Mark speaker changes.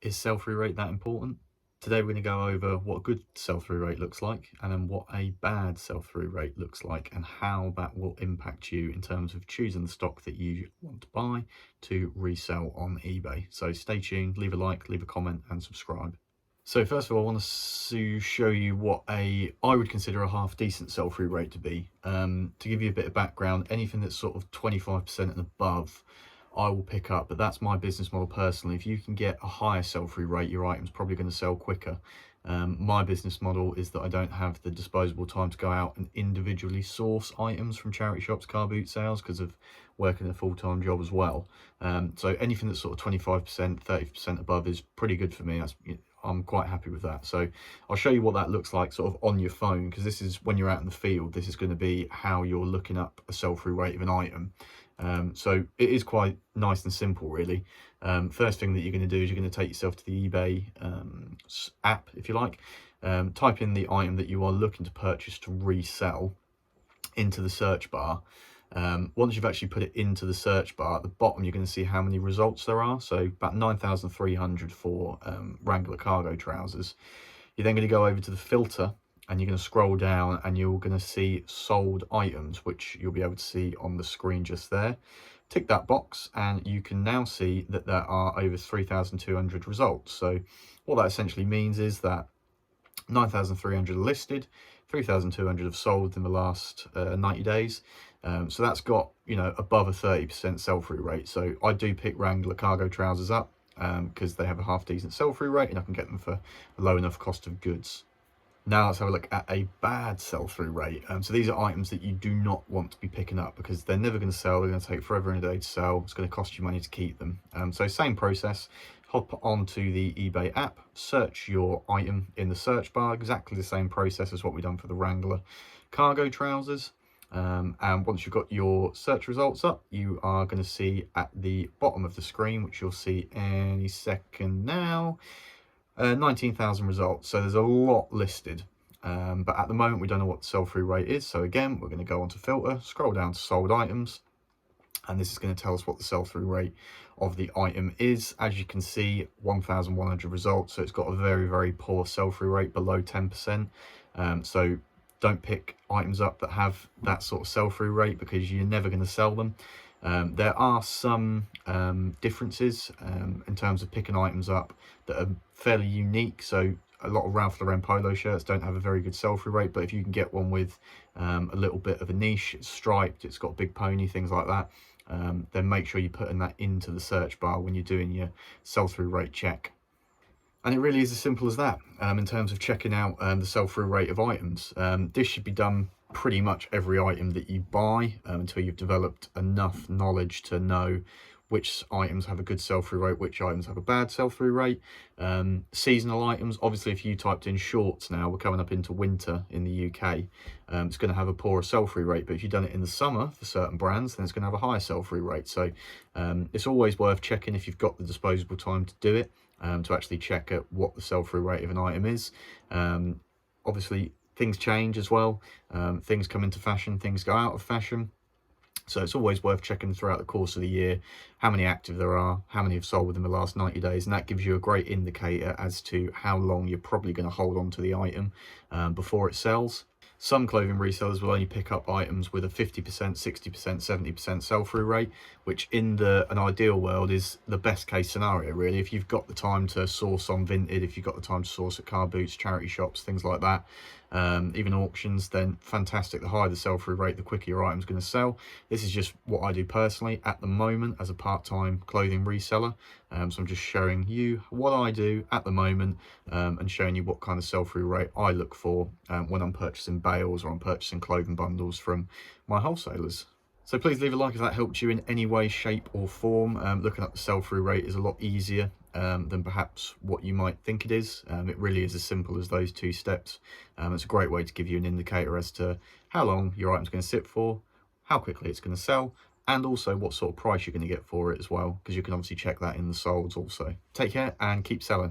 Speaker 1: Is sell-through rate that important? Today we're going to go over what a good sell-through rate looks like and then what a bad sell-through rate looks like and how that will impact you in terms of choosing the stock that you want to buy to resell on eBay. So stay tuned, leave a like, leave a comment and subscribe. So first of all, I want to show you what I would consider a half decent sell-through rate to be. To give you a bit of background, anything that's sort of 25% and above, I will pick up, but that's my business model personally. If you can get a higher sell-through rate, your item's probably going to sell quicker. My business model is that I don't have the disposable time to go out and individually source items from charity shops, car boot sales, because of working a full-time job as well. So anything that's sort of 25%, 30% above is pretty good for me. I'm quite happy with that. So I'll show you what that looks like sort of on your phone, because this is when you're out in the field, this is going to be how you're looking up a sell-through rate of an item. So it is quite nice and simple, really. First thing that you're going to do is you're going to take yourself to the eBay app, if you like. Type in the item that you are looking to purchase to resell into the search bar. Once you've actually put it into the search bar, at the bottom you're going to see how many results there are. So about 9,300 for Wrangler cargo trousers. You're then going to go over to the filter and you're going to scroll down and you're going to see sold items, which you'll be able to see on the screen just there. Tick that box and you can now see that there are over 3,200 results. So what that essentially means is that 9,300 are listed, 3,200 have sold in the last 90 days. So that's got, you know, above a 30% sell-through rate. So I do pick Wrangler cargo trousers up because they have a half decent sell-through rate and I can get them for a low enough cost of goods. Now let's have a look at a bad sell-through rate. So these are items that you do not want to be picking up because they're never going to sell. They're going to take forever and a day to sell. It's going to cost you money to keep them. So same process. Hop onto the eBay app, search your item in the search bar. Exactly the same process as what we've done for the Wrangler cargo trousers. And once you've got your search results up, you are going to see at the bottom of the screen, which you'll see any second now, 19,000 results. So there's a lot listed, but at the moment we don't know what the sell-through rate is. So again, we're going to go onto filter, scroll down to sold items, and this is going to tell us what the sell-through rate of the item is. As you can see, 1,100 results, so it's got a very, very poor sell-through rate, below 10%. So don't pick items up that have that sort of sell-through rate because you're never going to sell them. There are some differences in terms of picking items up that are fairly unique. So a lot of Ralph Lauren polo shirts don't have a very good sell-through rate, but if you can get one with a little bit of a niche, it's striped, it's got a big pony, things like that, then make sure you're putting that into the search bar when you're doing your sell-through rate check. And it really is as simple as that in terms of checking out the sell-through rate of items. This should be done pretty much every item that you buy until you've developed enough knowledge to know which items have a good sell-through rate, which items have a bad sell-through rate. Seasonal items, obviously if you typed in shorts now, we're coming up into winter in the UK, it's going to have a poorer sell-through rate, but if you've done it in the summer for certain brands, then it's going to have a higher sell-through rate. So it's always worth checking if you've got the disposable time to do it, to actually check at what the sell-through rate of an item is. Obviously things change as well, things come into fashion, things go out of fashion. So it's always worth checking throughout the course of the year how many active there are, how many have sold within the last 90 days, and that gives you a great indicator as to how long you're probably going to hold on to the item before it sells. Some clothing resellers will only pick up items with a 50%, 60%, 70% sell-through rate, which in an ideal world is the best case scenario, really. If you've got the time to source on Vinted, if you've got the time to source at car boots, charity shops, things like that, even auctions, then fantastic. The higher the sell-through rate, the quicker your item's going to sell. This is just what I do personally at the moment as a part-time clothing reseller. So I'm just showing you what I do at the moment and showing you what kind of sell-through rate I look for when I'm purchasing bales or I'm purchasing clothing bundles from my wholesalers. So please leave a like if that helped you in any way, shape or form. Looking at the sell-through rate is a lot easier than perhaps what you might think it is. It really is as simple as those two steps. It's a great way to give you an indicator as to how long your item's going to sit for, how quickly it's going to sell, and also what sort of price you're going to get for it as well, because you can obviously check that in the solds also. Take care and keep selling.